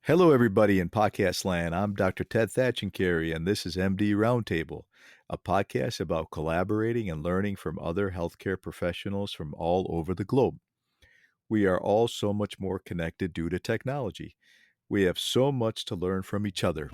Hello, everybody in podcast land. I'm Dr. Ted Thatchenkary, and this is MD Roundtable, a podcast about collaborating and learning from other healthcare professionals from all over the globe. We are all so much more connected due to technology. We have so much to learn from each other.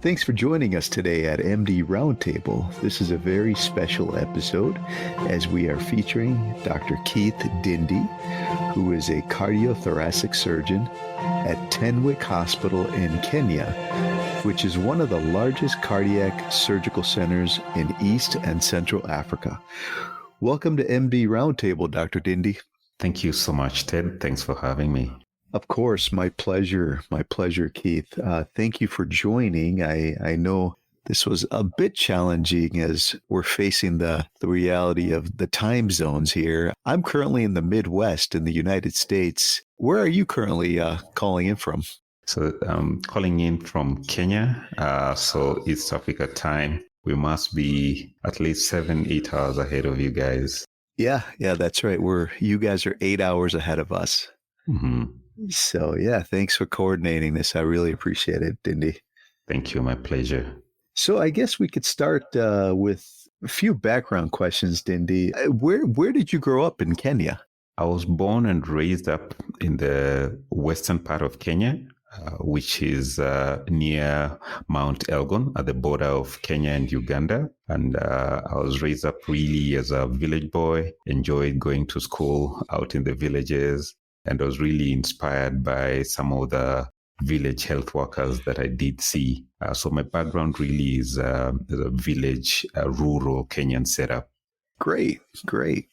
Thanks for joining us today at MD Roundtable. This is a very special episode as we are featuring Dr. Keith Dindi, who is a cardiothoracic surgeon at Tenwick Hospital in Kenya, which is one of the largest cardiac surgical centers in East and Central Africa. Welcome to MD Roundtable, Dr. Dindi. Thank you so much, Ted. Thanks for having me. Of course, my pleasure. My pleasure, Keith. Thank you for joining. I know this was a bit challenging as we're facing the reality of the time zones here. I'm currently in the Midwest in the United States. Where are you currently calling in from? So I'm calling in from Kenya, so East Africa time. We must be at least 7-8 hours ahead of you guys. Yeah, that's right. You guys are 8 hours ahead of us. Mm-hmm. So, yeah, thanks for coordinating this. I really appreciate it, Dindi. Thank you. My pleasure. So I guess we could start with a few background questions, Dindi. Where did you grow up in Kenya? I was born and raised up in the western part of Kenya, which is near Mount Elgon at the border of Kenya and Uganda. And I was raised up really as a village boy, enjoyed going to school out in the villages. And I was really inspired by some of the village health workers that I did see. So my background really is a village, rural Kenyan setup. Great.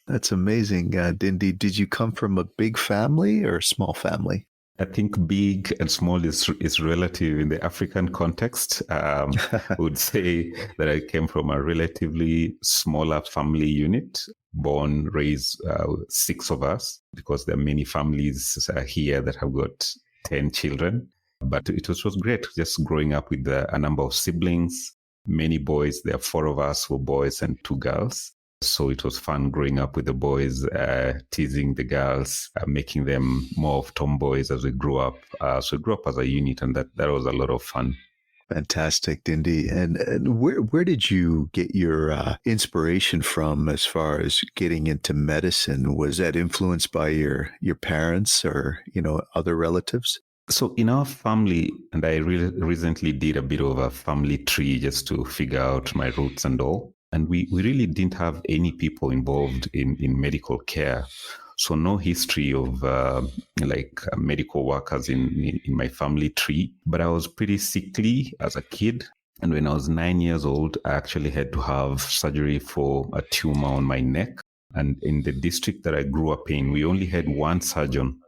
That's amazing. Dindi, did you come from a big family or a small family? I think big and small is relative in the African context. I would say that I came from a relatively smaller family unit, born, raised 6 of us, because there are many families here that have got 10 children. But it was great just growing up with a number of siblings, many boys. There are 4 of us were boys and 2 girls. So it was fun growing up with the boys, teasing the girls, making them more of tomboys as we grew up. So we grew up as a unit, and that was a lot of fun. Fantastic, Dindi. And where did you get your inspiration from as far as getting into medicine? Was that influenced by your parents or, other relatives? So in our family, and I recently did a bit of a family tree just to figure out my roots and all. And we really didn't have any people involved in medical care. So no history of medical workers in my family tree. But I was pretty sickly as a kid. And when I was 9 years old, I actually had to have surgery for a tumor on my neck. And in the district that I grew up in, we only had one surgeon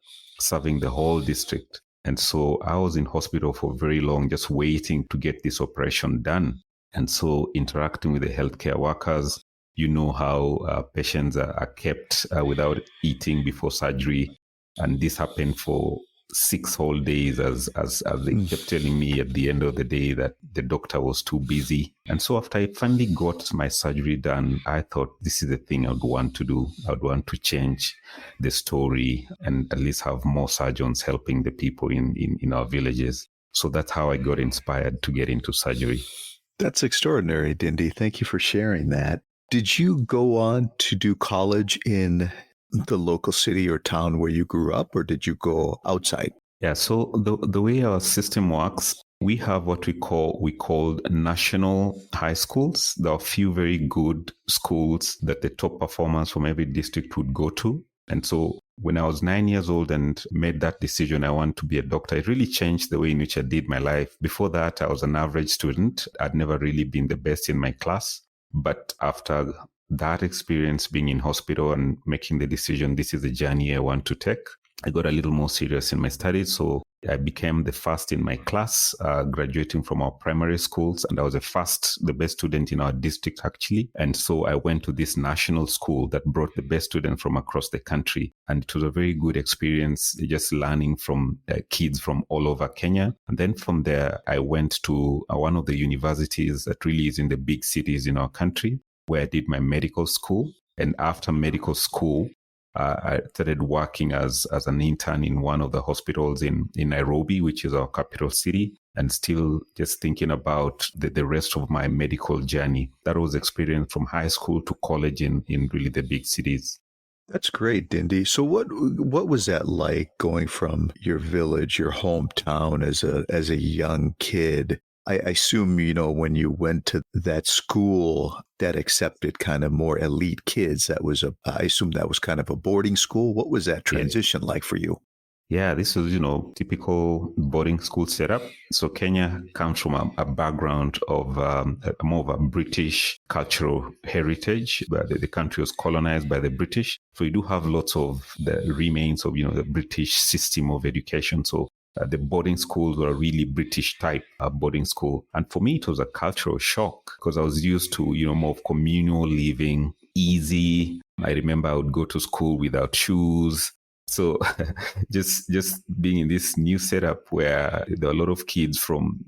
serving the whole district. And so I was in hospital for very long, just waiting to get this operation done. And so interacting with the healthcare workers, you know how patients are kept without eating before surgery. And this happened for 6 whole days as they kept telling me at the end of the day that the doctor was too busy. And so after I finally got my surgery done, I thought this is the thing I would want to do. I would want to change the story and at least have more surgeons helping the people in our villages. So that's how I got inspired to get into surgery. That's extraordinary, Dindi. Thank you for sharing that. Did you go on to do college in the local city or town where you grew up, or did you go outside? Yeah, so the way our system works, we have what we call national high schools. There are a few very good schools that the top performers from every district would go to. And so when I was 9 years old and made that decision, I want to be a doctor, it really changed the way in which I did my life. Before that, I was an average student. I'd never really been the best in my class. But after that experience being in hospital and making the decision, this is the journey I want to take, I got a little more serious in my studies. So I became the first in my class, graduating from our primary schools. And I was the best student in our district, actually. And so I went to this national school that brought the best students from across the country. And it was a very good experience, just learning from kids from all over Kenya. And then from there, I went to one of the universities that really is in the big cities in our country, where I did my medical school. And after medical school, I started working as an intern in one of the hospitals in Nairobi, which is our capital city, and still just thinking about the rest of my medical journey. That was experience from high school to college in really the big cities. That's great, Dindi. So what was that like going from your village, your hometown as a young kid? I assume, when you went to that school that accepted kind of more elite kids, I assume that was kind of a boarding school. What was that transition like for you? Yeah, this was, typical boarding school setup. So Kenya comes from a background of more of a British cultural heritage, where the country was colonized by the British. So you do have lots of the remains of, the British system of education. So the boarding schools were really British type boarding school. And for me, it was a cultural shock because I was used to, more of communal living, easy. I remember I would go to school without shoes. So just being in this new setup where there are a lot of kids from,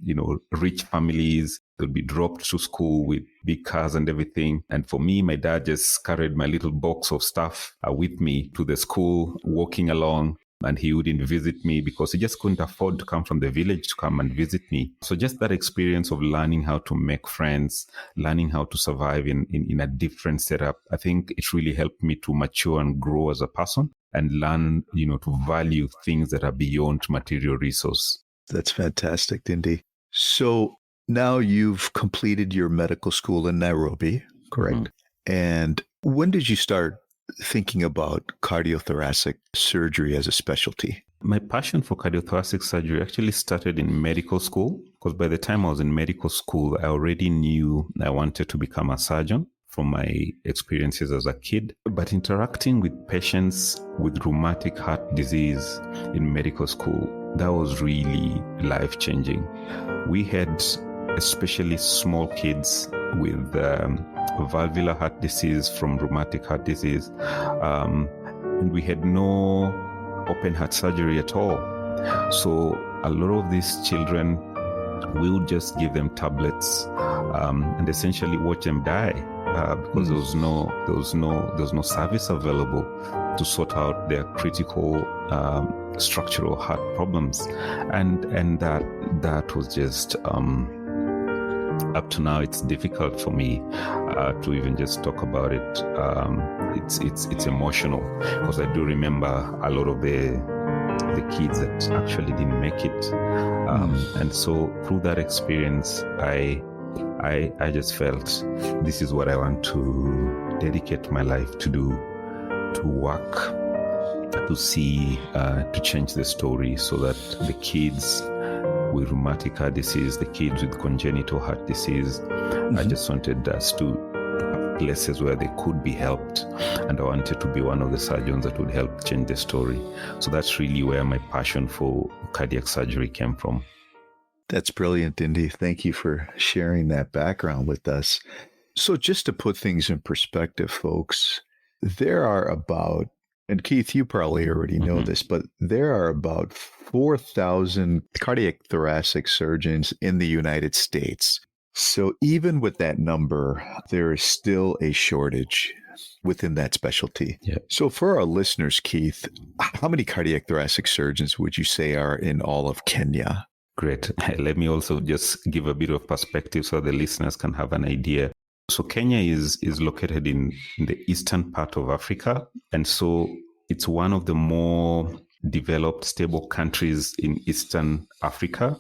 rich families, they'll be dropped to school with big cars and everything. And for me, my dad just carried my little box of stuff with me to the school, walking along. And he wouldn't visit me because he just couldn't afford to come from the village to come and visit me. So just that experience of learning how to make friends, learning how to survive in a different setup, I think it really helped me to mature and grow as a person and learn, to value things that are beyond material resource. That's fantastic, Dindi. So now you've completed your medical school in Nairobi, correct? Mm-hmm. And when did you start thinking about cardiothoracic surgery as a specialty? My passion for cardiothoracic surgery actually started in medical school, because by the time I was in medical school, I already knew I wanted to become a surgeon from my experiences as a kid. But interacting with patients with rheumatic heart disease in medical school, that was really life-changing. We had especially small kids with valvular heart disease from rheumatic heart disease. And we had no open heart surgery at all. So a lot of these children, we would just give them tablets and essentially watch them die because there was no service available to sort out their critical structural heart problems. And that was just up to now, it's difficult for me to even just talk about it. It's emotional because I do remember a lot of the kids that actually didn't make it. And so through that experience, I just felt this is what I want to dedicate my life to do, to work, to see, to change the story so that the kids with rheumatic heart disease, the kids with congenital heart disease, I just wanted us to have places where they could be helped. And I wanted to be one of the surgeons that would help change the story. So that's really where my passion for cardiac surgery came from. That's brilliant, Dindi. Thank you for sharing that background with us. So just to put things in perspective, folks, there are about, and Keith, you probably already know this, but there are about 4,000 cardiac thoracic surgeons in the United States. So even with that number, there is still a shortage within that specialty. Yeah. So for our listeners, Keith, how many cardiac thoracic surgeons would you say are in all of Kenya? Great. Let me also just give a bit of perspective so the listeners can have an idea. So Kenya is located in the eastern part of Africa. And so it's one of the more developed, stable countries in Eastern Africa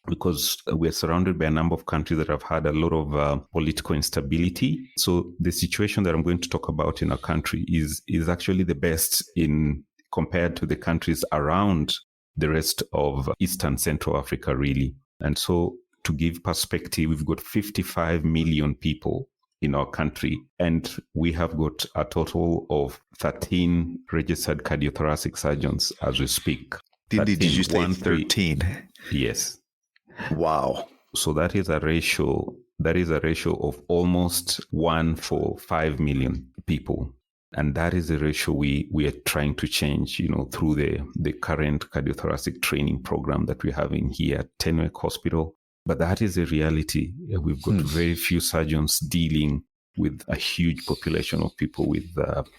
because we're surrounded by a number of countries that have had a lot of political instability. So the situation that I'm going to talk about in our country is actually the best in compared to the countries around the rest of Eastern Central Africa, really. And so to give perspective, we've got 55 million people in our country. And we have got a total of 13 registered cardiothoracic surgeons as we speak. Did you say 13? Yes. Wow. So that is a ratio of almost 1 for 5 million people. And that is the ratio we are trying to change, through the current cardiothoracic training program that we're having here at Tenwek Hospital. But that is a reality. We've got very few surgeons dealing with a huge population of people with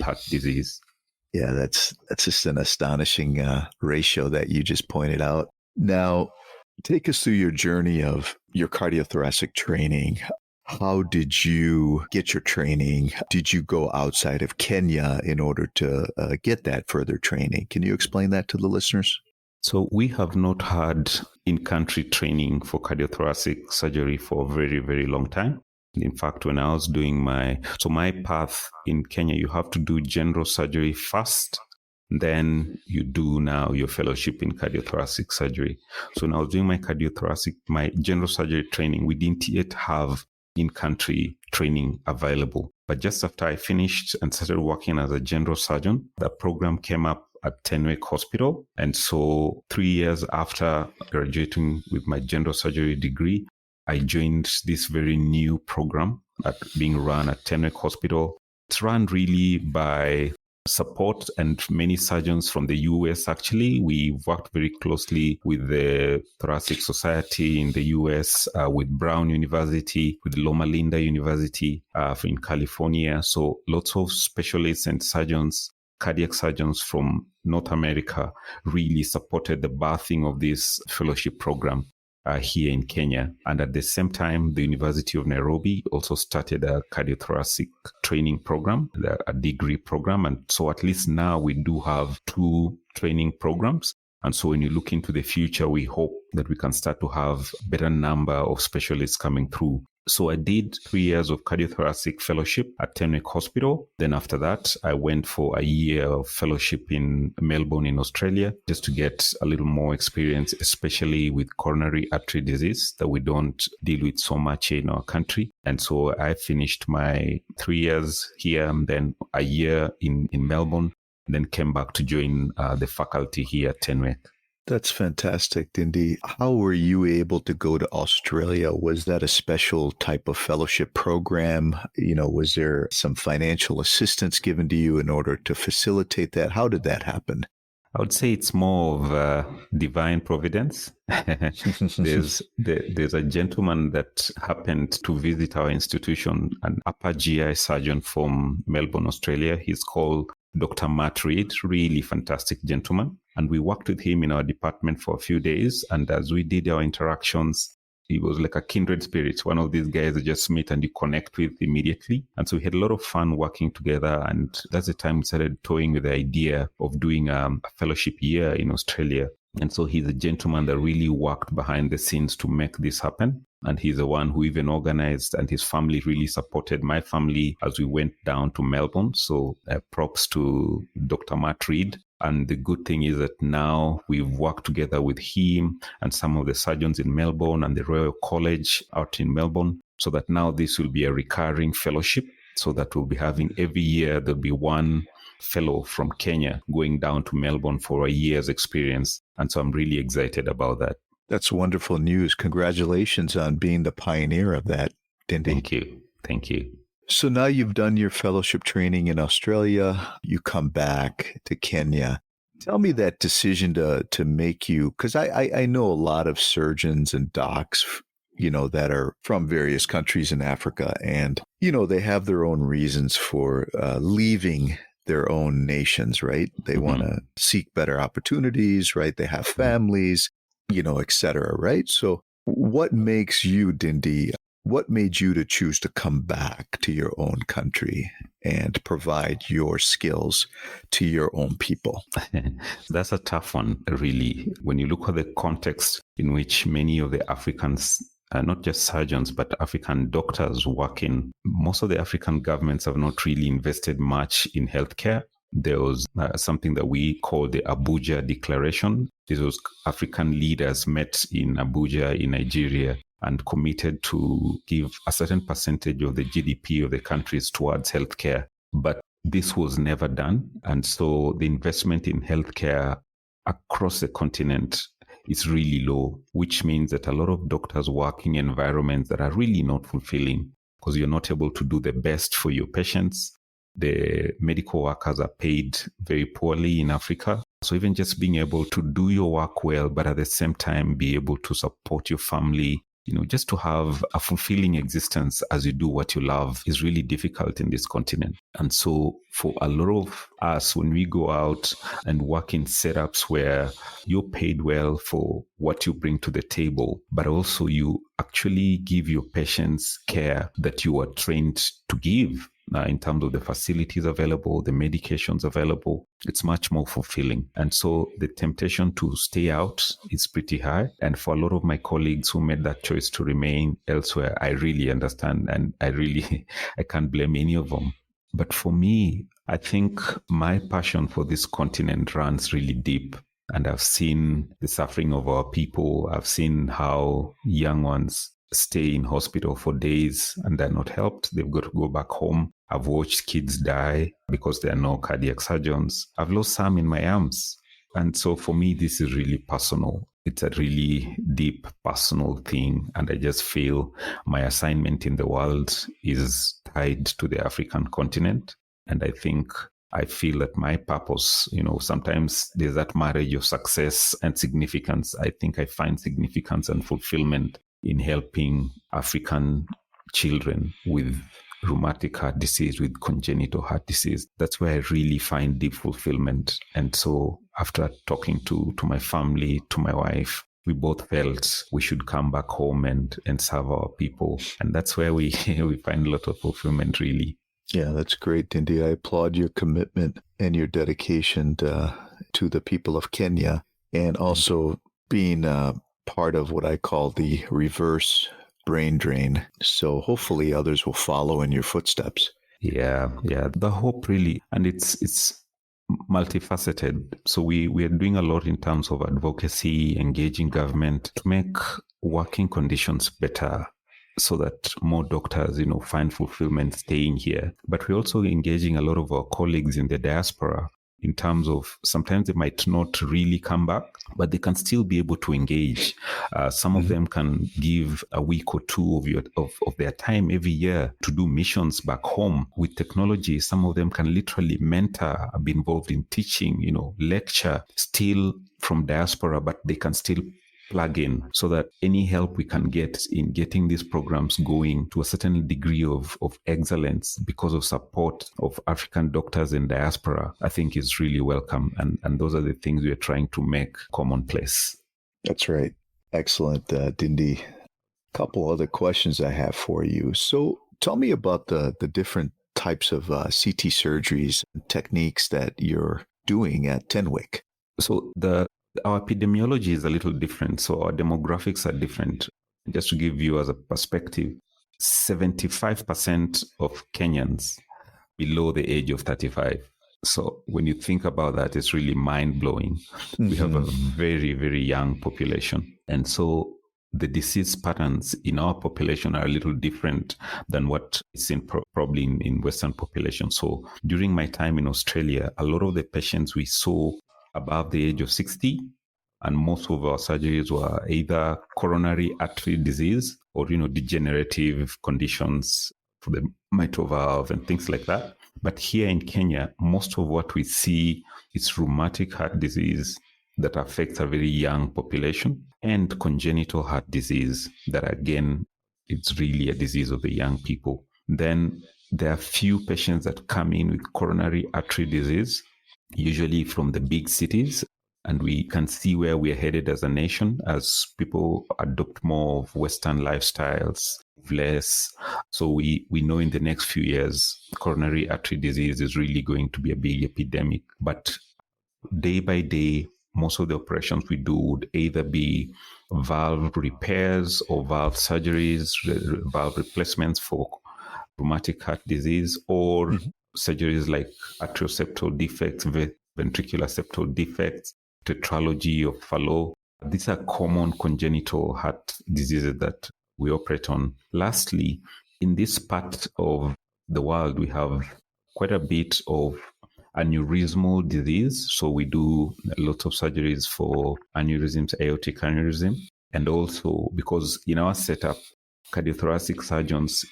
heart disease. Yeah, that's just an astonishing ratio that you just pointed out. Now, take us through your journey of your cardiothoracic training. How did you get your training? Did you go outside of Kenya in order to get that further training? Can you explain that to the listeners? So we have not had in-country training for cardiothoracic surgery for a very, very long time. In fact, when I was doing my path in Kenya, you have to do general surgery first, then you do now your fellowship in cardiothoracic surgery. So when I was doing my general surgery training, we didn't yet have in-country training available. But just after I finished and started working as a general surgeon, the program came up at Tenwek Hospital. And so 3 years after graduating with my general surgery degree, I joined this very new program being run at Tenwek Hospital. It's run really by support and many surgeons from the US. Actually, we worked very closely with the Thoracic Society in the US, with Brown University, with Loma Linda University in California. So lots of specialists and surgeons, cardiac surgeons from North America really supported the birthing of this fellowship program here in Kenya. And at the same time, the University of Nairobi also started a cardiothoracic training program, a degree program. And so at least now we do have 2 training programs. And so when you look into the future, we hope that we can start to have a better number of specialists coming through. So I did 3 years of cardiothoracic fellowship at Tenwek Hospital. Then after that, I went for a year of fellowship in Melbourne in Australia, just to get a little more experience, especially with coronary artery disease that we don't deal with so much in our country. And so I finished my 3 years here and then a year in Melbourne, and then came back to join the faculty here at Tenwek. That's fantastic, Dindi. How were you able to go to Australia? Was that a special type of fellowship program? Was there some financial assistance given to you in order to facilitate that? How did that happen? I would say it's more of divine providence. There's a gentleman that happened to visit our institution, an upper GI surgeon from Melbourne, Australia. He's called Dr. Matt Reid, really fantastic gentleman. And we worked with him in our department for a few days. And as we did our interactions, he was like a kindred spirit, one of these guys that just meet and you connect with immediately. And so we had a lot of fun working together. And that's the time we started toying with the idea of doing a fellowship year in Australia. And so he's a gentleman that really worked behind the scenes to make this happen. And he's the one who even organized, and his family really supported my family as we went down to Melbourne. So props to Dr. Matt Reid. And the good thing is that now we've worked together with him and some of the surgeons in Melbourne and the Royal College out in Melbourne, so that now this will be a recurring fellowship, so that we'll be having every year, there'll be one fellow from Kenya going down to Melbourne for a year's experience. And so I'm really excited about that. That's wonderful news. Congratulations on being the pioneer of that, Dindi. Thank you. So now you've done your fellowship training in Australia. You come back to Kenya. Tell me that decision to make you, because I know a lot of surgeons and docs, that are from various countries in Africa, and, they have their own reasons for leaving their own nations, right? They want to seek better opportunities, right? They have families, et cetera, right? So what makes you, Dindi, what made you to choose to come back to your own country and provide your skills to your own people? That's a tough one, really. When you look at the context in which many of the Africans, not just surgeons, but African doctors work in, most of the African governments have not really invested much in healthcare. There was something that we call the Abuja Declaration. This was African leaders met in Abuja in Nigeria and committed to give a certain percentage of the GDP of the countries towards healthcare. But this was never done. And so the investment in healthcare across the continent is really low, which means that a lot of doctors work in environments that are really not fulfilling because you're not able to do the best for your patients. The medical workers are paid very poorly in Africa. So even just being able to do your work well, but at the same time be able to support your family, just to have a fulfilling existence as you do what you love is really difficult in this continent. And so for a lot of us, when we go out and work in setups where you're paid well for what you bring to the table, but also you actually give your patients care that you are trained to give, in terms of the facilities available, the medications available, it's much more fulfilling. And so the temptation to stay out is pretty high. And for a lot of my colleagues who made that choice to remain elsewhere, I really understand, and I can't blame any of them. But for me, I think my passion for this continent runs really deep. And I've seen the suffering of our people. I've seen how young ones stay in hospital for days and they're not helped. They've got to go back home. I've watched kids die because there are no cardiac surgeons. I've lost some in my arms. And so for me, this is really personal. It's a really deep personal thing. And I just feel my assignment in the world is tied to the African continent. And I feel that my purpose, sometimes there's that marriage of success and significance. I think I find significance and fulfillment in helping African children with rheumatic heart disease, with congenital heart disease. That's where I really find deep fulfillment. And so after talking to my family, to my wife, we both felt we should come back home and serve our people. And that's where we find a lot of fulfillment, really. Yeah, that's great, Dindi. I applaud your commitment and your dedication to the people of Kenya, and also being part of what I call the reverse brain drain. So hopefully others will follow in your footsteps. Yeah. The hope really, and it's multifaceted. So we are doing a lot in terms of advocacy, engaging government to make working conditions better so that more doctors, find fulfillment staying here. But we're also engaging a lot of our colleagues in the diaspora in terms of sometimes they might not really come back, but they can still be able to engage. Some of them can give a week or two of their time every year to do missions back home. With technology, some of them can literally mentor, be involved in teaching, lecture, still from diaspora, but they can still plug in so that any help we can get in getting these programs going to a certain degree of excellence because of support of African doctors in diaspora, I think is really welcome. And those are the things we are trying to make commonplace. That's right. Excellent, Dindi. A couple other questions I have for you. So tell me about the different types of CT surgeries and techniques that you're doing at Tenwick. So our epidemiology is a little different. So our demographics are different. Just to give you as a perspective, 75% of Kenyans below the age of 35. So when you think about that, it's really mind-blowing. We have a very, very young population. And so the disease patterns in our population are a little different than what is probably in Western population. So during my time in Australia, a lot of the patients we saw above the age of 60, and most of our surgeries were either coronary artery disease or, degenerative conditions for the mitral valve and things like that. But here in Kenya, most of what we see is rheumatic heart disease that affects a very young population and congenital heart disease that, again, it's really a disease of the young people. Then there are few patients that come in with coronary artery disease, usually from the big cities. And we can see where we're headed as a nation as people adopt more of Western lifestyles, less. So we know in the next few years, coronary artery disease is really going to be a big epidemic. But day by day, most of the operations we do would either be valve repairs or valve surgeries, valve replacements for rheumatic heart disease, or surgeries like atrioseptal defects, ventricular septal defects, tetralogy of Fallot. These are common congenital heart diseases that we operate on. Lastly, in this part of the world, we have quite a bit of aneurysmal disease. So we do a lot of surgeries for aneurysms, aortic aneurysm. And also because in our setup, cardiothoracic surgeons,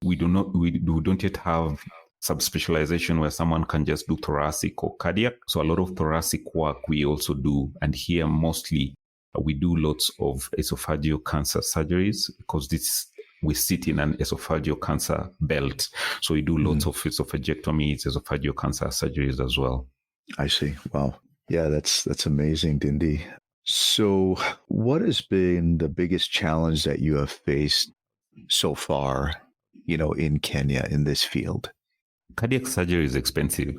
we don't yet have subspecialization where someone can just do thoracic or cardiac. So a lot of thoracic work we also do. And here mostly we do lots of esophageal cancer surgeries because we sit in an esophageal cancer belt. So we do lots of esophagectomies, esophageal cancer surgeries as well. I see. Wow. Yeah, that's amazing, Dindi. So what has been the biggest challenge that you have faced so far, in Kenya in this field? Cardiac surgery is expensive.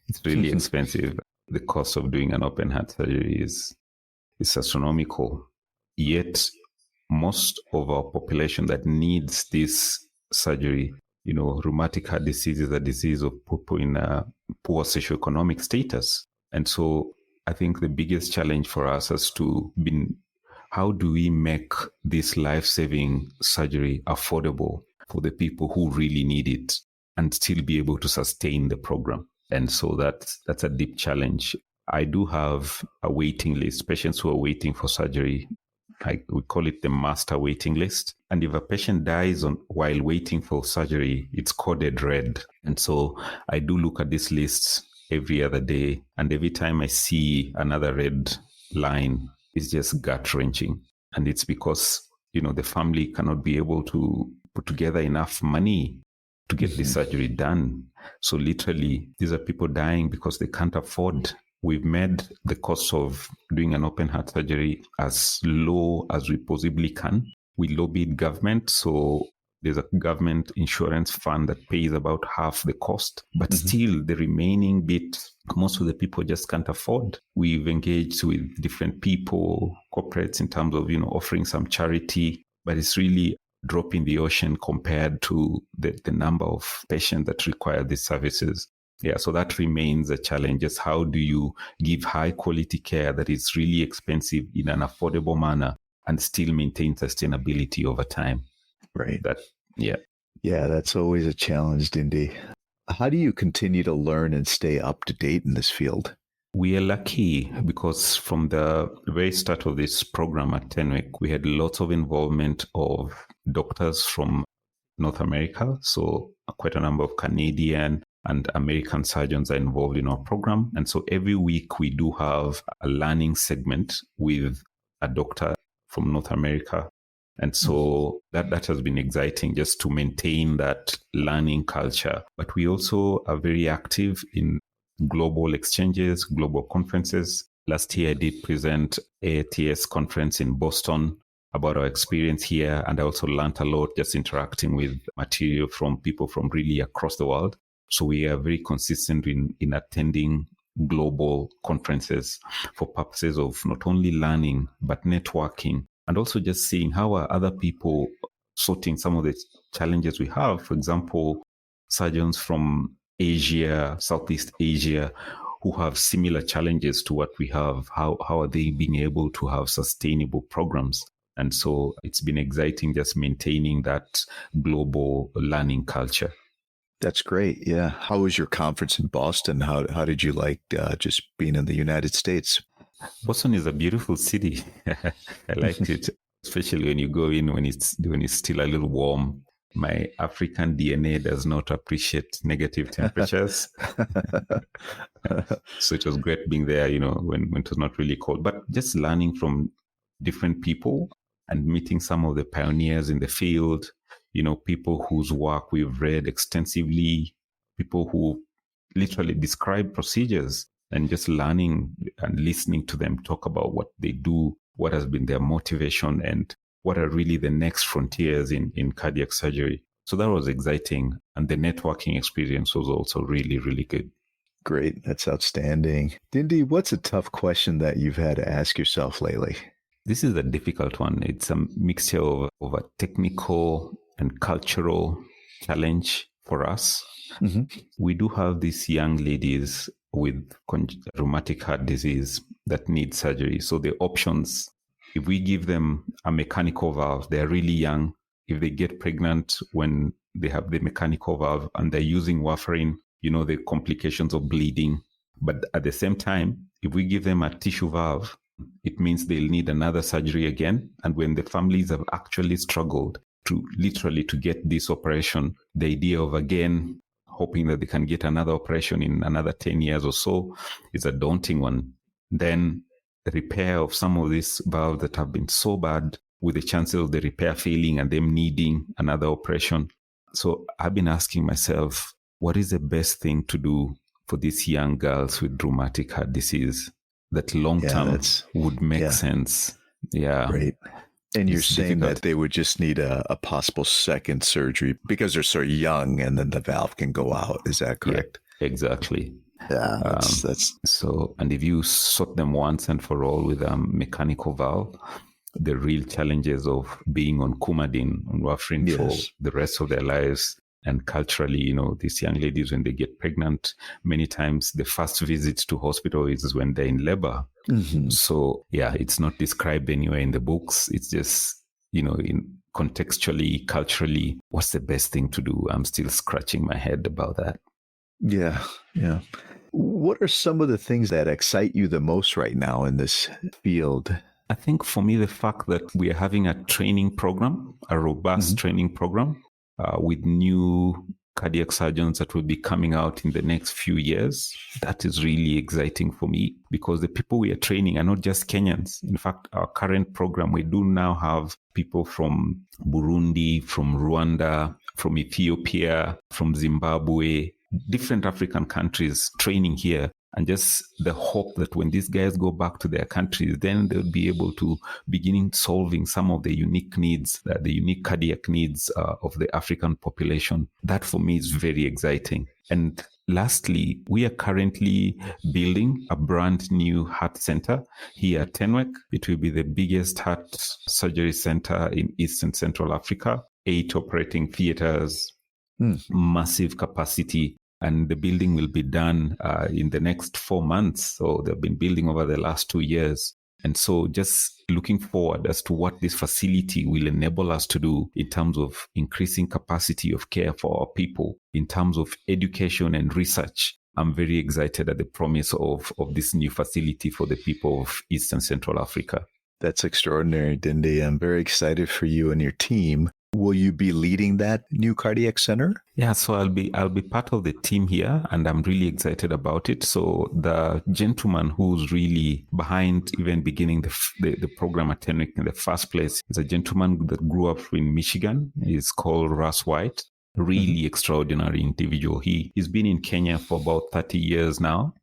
It's really expensive. The cost of doing an open heart surgery is astronomical. Yet most of our population that needs this surgery, rheumatic heart disease is a disease of people in a poor socioeconomic status. And so I think the biggest challenge for us has to be, how do we make this life-saving surgery affordable for the people who really need it and still be able to sustain the program? And so that's a deep challenge. I do have a waiting list, patients who are waiting for surgery. We call it the master waiting list. And if a patient dies while waiting for surgery, it's coded red. And so I do look at this list every other day. And every time I see another red line, it's just gut-wrenching. And it's because, the family cannot be able to put together enough money to get this surgery done. So literally, these are people dying because they can't afford. We've made the cost of doing an open heart surgery as low as we possibly can. We lobbied government, so there's a government insurance fund that pays about half the cost. But still, the remaining bit, most of the people just can't afford. We've engaged with different people, corporates, in terms of, offering some charity, but it's really a drop in the ocean compared to the number of patients that require these services. Yeah, so that remains a challenge. Just how do you give high quality care that is really expensive in an affordable manner and still maintain sustainability over time? Right. Yeah, that's always a challenge, Dindi. How do you continue to learn and stay up to date in this field? We are lucky because from the very start of this program at Tenwick, we had lots of involvement of doctors from North America. So quite a number of Canadian and American surgeons are involved in our program. And so every week we do have a learning segment with a doctor from North America. And so that has been exciting just to maintain that learning culture. But we also are very active in global exchanges, global conferences. Last year I did present AATS conference in Boston about our experience here. And I also learned a lot just interacting with material from people from really across the world. So we are very consistent in attending global conferences for purposes of not only learning, but networking, and also just seeing how are other people sorting some of the challenges we have. For example, surgeons from Asia, Southeast Asia, who have similar challenges to what we have. How are they being able to have sustainable programs? And so it's been exciting just maintaining that global learning culture. That's great. Yeah. How was your conference in Boston? How did you like just being in the United States? Boston is a beautiful city. I liked it, especially when you go in when it's still a little warm. My African DNA does not appreciate negative temperatures. So it was great being there, when it was not really cold. But just learning from different people and meeting some of the pioneers in the field, people whose work we've read extensively, people who literally describe procedures, and just learning and listening to them talk about what they do, what has been their motivation, and what are really the next frontiers in cardiac surgery. So that was exciting. And the networking experience was also really, really good. Great. That's outstanding. Dindi, what's a tough question that you've had to ask yourself lately? This is a difficult one. It's a mixture of a technical and cultural challenge for us. We do have these young ladies with rheumatic heart disease that need surgery. So the options if we give them a mechanical valve, they're really young. If they get pregnant when they have the mechanical valve and they're using warfarin, the complications of bleeding. But at the same time, if we give them a tissue valve, it means they'll need another surgery again. And when the families have actually struggled to get this operation, the idea of again hoping that they can get another operation in another 10 years or so is a daunting one. Then the repair of some of these valves that have been so bad, with the chances of the repair failing and them needing another operation. So I've been asking myself, what is the best thing to do for these young girls with rheumatic heart disease that long-term would make sense? Yeah. Right. And you're saying difficult. that they would just need a possible second surgery because they're so young and then the valve can go out. Is that correct? Yeah, exactly. Yeah. That's so. And if you sort them once and for all with a mechanical valve, the real challenges of being on Coumadin, on warfarin for the rest of their lives. And culturally, these young ladies, when they get pregnant, many times the first visit to hospital is when they're in labor. Mm-hmm. So, it's not described anywhere in the books. It's just, in contextually, culturally, what's the best thing to do? I'm still scratching my head about that. Yeah, yeah. What are some of the things that excite you the most right now in this field? I think for me, the fact that we are having a training program, a robust training program, with new cardiac surgeons that will be coming out in the next few years. That is really exciting for me because the people we are training are not just Kenyans. In fact, our current program, we do now have people from Burundi, from Rwanda, from Ethiopia, from Zimbabwe, different African countries training here. And just the hope that when these guys go back to their countries, then they'll be able to begin solving some of the unique needs, the unique cardiac needs of the African population. That for me is very exciting. And lastly, we are currently building a brand new heart center here at Tenwek. It will be the biggest heart surgery center in East and Central Africa, 8 operating theaters, massive capacity. And the building will be done in the next 4 months. So they've been building over the last 2 years. And so just looking forward as to what this facility will enable us to do in terms of increasing capacity of care for our people, in terms of education and research. I'm very excited at the promise of this new facility for the people of East and Central Africa. That's extraordinary, Dindi. I'm very excited for you and your team. Will you be leading that new cardiac center? Yeah, so I'll be part of the team here, and I'm really excited about it. So the gentleman who's really behind even beginning the program at Tenwek in the first place is a gentleman that grew up in Michigan. He's called Russ White. Really extraordinary individual. He's been in Kenya for about 30 years now.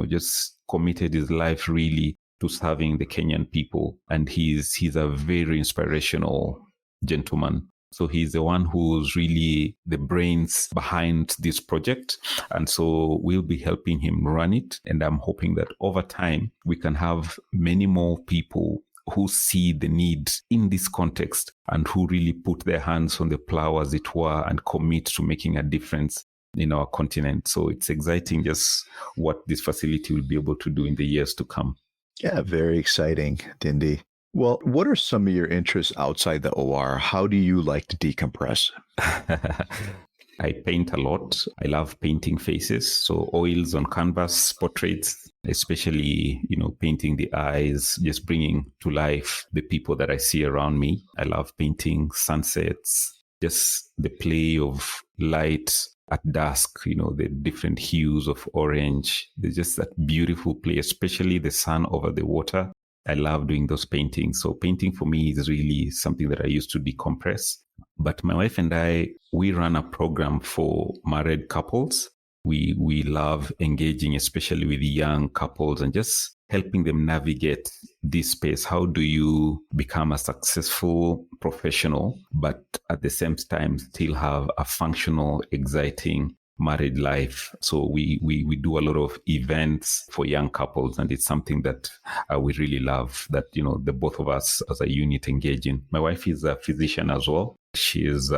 Just committed his life really to serving the Kenyan people, and he's a very inspirational gentleman. So he's the one who's really the brains behind this project. And so we'll be helping him run it. And I'm hoping that over time, we can have many more people who see the need in this context and who really put their hands on the plow, as it were, and commit to making a difference in our continent. So it's exciting just what this facility will be able to do in the years to come. Yeah, very exciting, Dindi. Well, what are some of your interests outside the OR? How do you like to decompress? I paint a lot. I love painting faces. So oils on canvas, portraits, especially, painting the eyes, just bringing to life the people that I see around me. I love painting sunsets, just the play of light at dusk, the different hues of orange. There's just that beautiful play, especially the sun over the water. I love doing those paintings. So painting for me is really something that I used to decompress. But my wife and I, we run a program for married couples. We love engaging, especially with young couples, and just helping them navigate this space. How do you become a successful professional, but at the same time still have a functional, exciting married life? So we do a lot of events for young couples, and it's something that we really love, that the both of us as a unit engage in. My wife is a physician as well. She is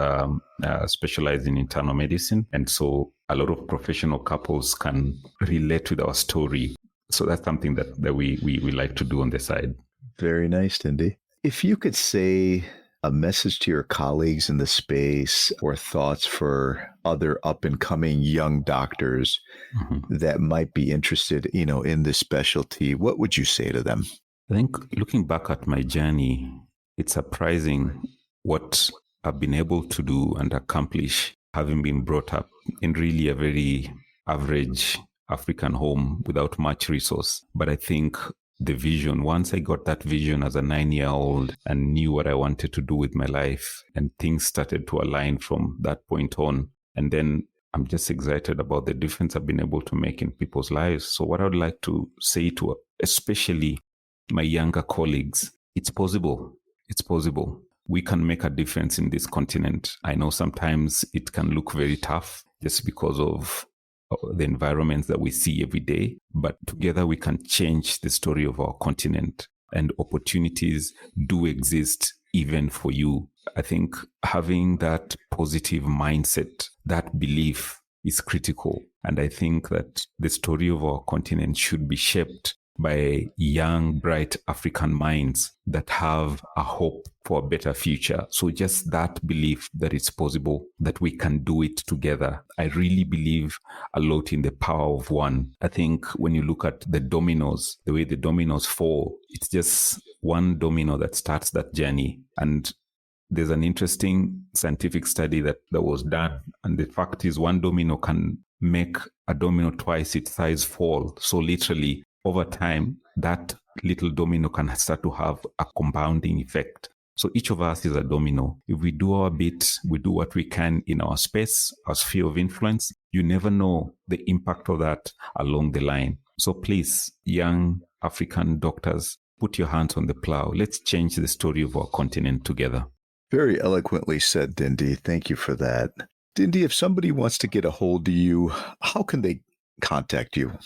specialized in internal medicine, and so a lot of professional couples can relate with our story. So that's something that we like to do on the side. Very nice, Dindi. If you could say a message to your colleagues in the space or thoughts for other up and coming young doctors Mhm. that might be interested, in this specialty, what would you say to them? I think looking back at my journey, it's surprising what I've been able to do and accomplish, having been brought up in really a very average African home without much resource. But I think the vision, once I got that vision as a 9-year-old and knew what I wanted to do with my life, and things started to align from that point on. And then I'm just excited about the difference I've been able to make in people's lives. So what I would like to say to especially my younger colleagues, it's possible. It's possible. We can make a difference in this continent. I know sometimes it can look very tough just because of the environments that we see every day, but together we can change the story of our continent, and opportunities do exist even for you. I think having that positive mindset, that belief is critical. And I think that the story of our continent should be shaped by young, bright African minds that have a hope for a better future. So just that belief that it's possible, that we can do it together. I really believe a lot in the power of one. I think when you look at the dominoes, the way the dominoes fall, it's just one domino that starts that journey. And there's an interesting scientific study that was done. And the fact is, one domino can make a domino twice its size fall. So literally, over time, that little domino can start to have a compounding effect. So each of us is a domino. If we do our bit, we do what we can in our space, our sphere of influence, you never know the impact of that along the line. So please, young African doctors, put your hands on the plow. Let's change the story of our continent together. Very eloquently said, Dindi. Thank you for that. Dindi, if somebody wants to get a hold of you, how can they contact you?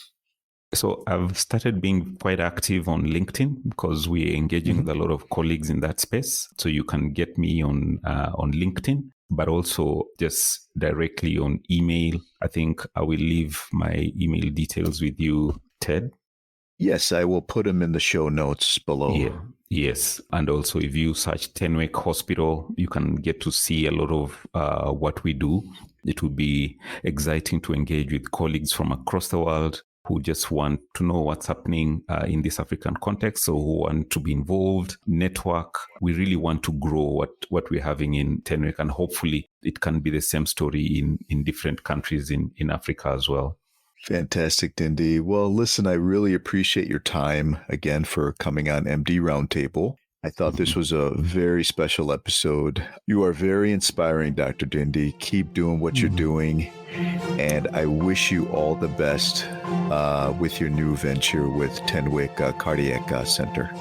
So I've started being quite active on LinkedIn because we're engaging with a lot of colleagues in that space. So you can get me on LinkedIn, but also just directly on email. I think I will leave my email details with you, Ted. Yes, I will put them in the show notes below. Yeah. Yes. And also if you search Tenwek Hospital, you can get to see a lot of what we do. It will be exciting to engage with colleagues from across the world who just want to know what's happening in this African context, so who want to be involved, network. We really want to grow what we're having in Tenwek, and hopefully it can be the same story in different countries in Africa as well. Fantastic, Dindi. Well, listen, I really appreciate your time again for coming on MD Roundtable. I thought this was a very special episode. You are very inspiring, Dr. Dindi. Keep doing what you're doing. And I wish you all the best with your new venture with Tenwek Cardiac Center.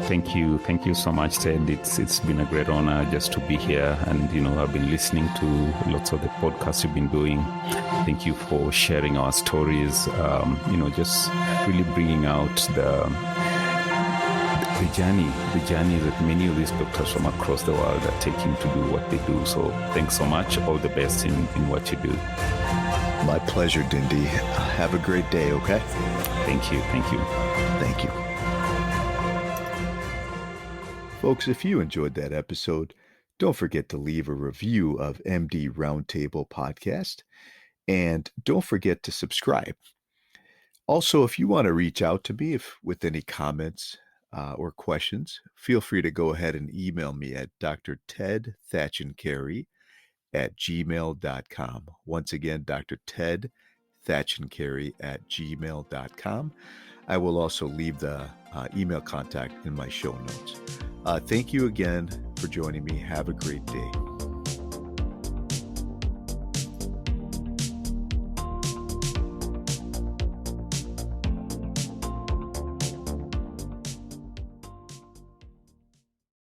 Thank you. Thank you so much, Ted. It's been a great honor just to be here. And, I've been listening to lots of the podcasts you've been doing. Thank you for sharing our stories, just really bringing out the journey that many of these doctors from across the world are taking to do what they do. So thanks so much. All the best in what you do. My pleasure, Dindi. Have a great day, okay? Thank you. Thank you. Thank you. Folks, if you enjoyed that episode, don't forget to leave a review of MD Roundtable Podcast, and don't forget to subscribe. Also, if you want to reach out to me with any comments or questions, feel free to go ahead and email me at drtedthatchandcarey@gmail.com. Once again, drtedthatchandcarey@gmail.com. I will also leave the email contact in my show notes. Thank you again for joining me. Have a great day.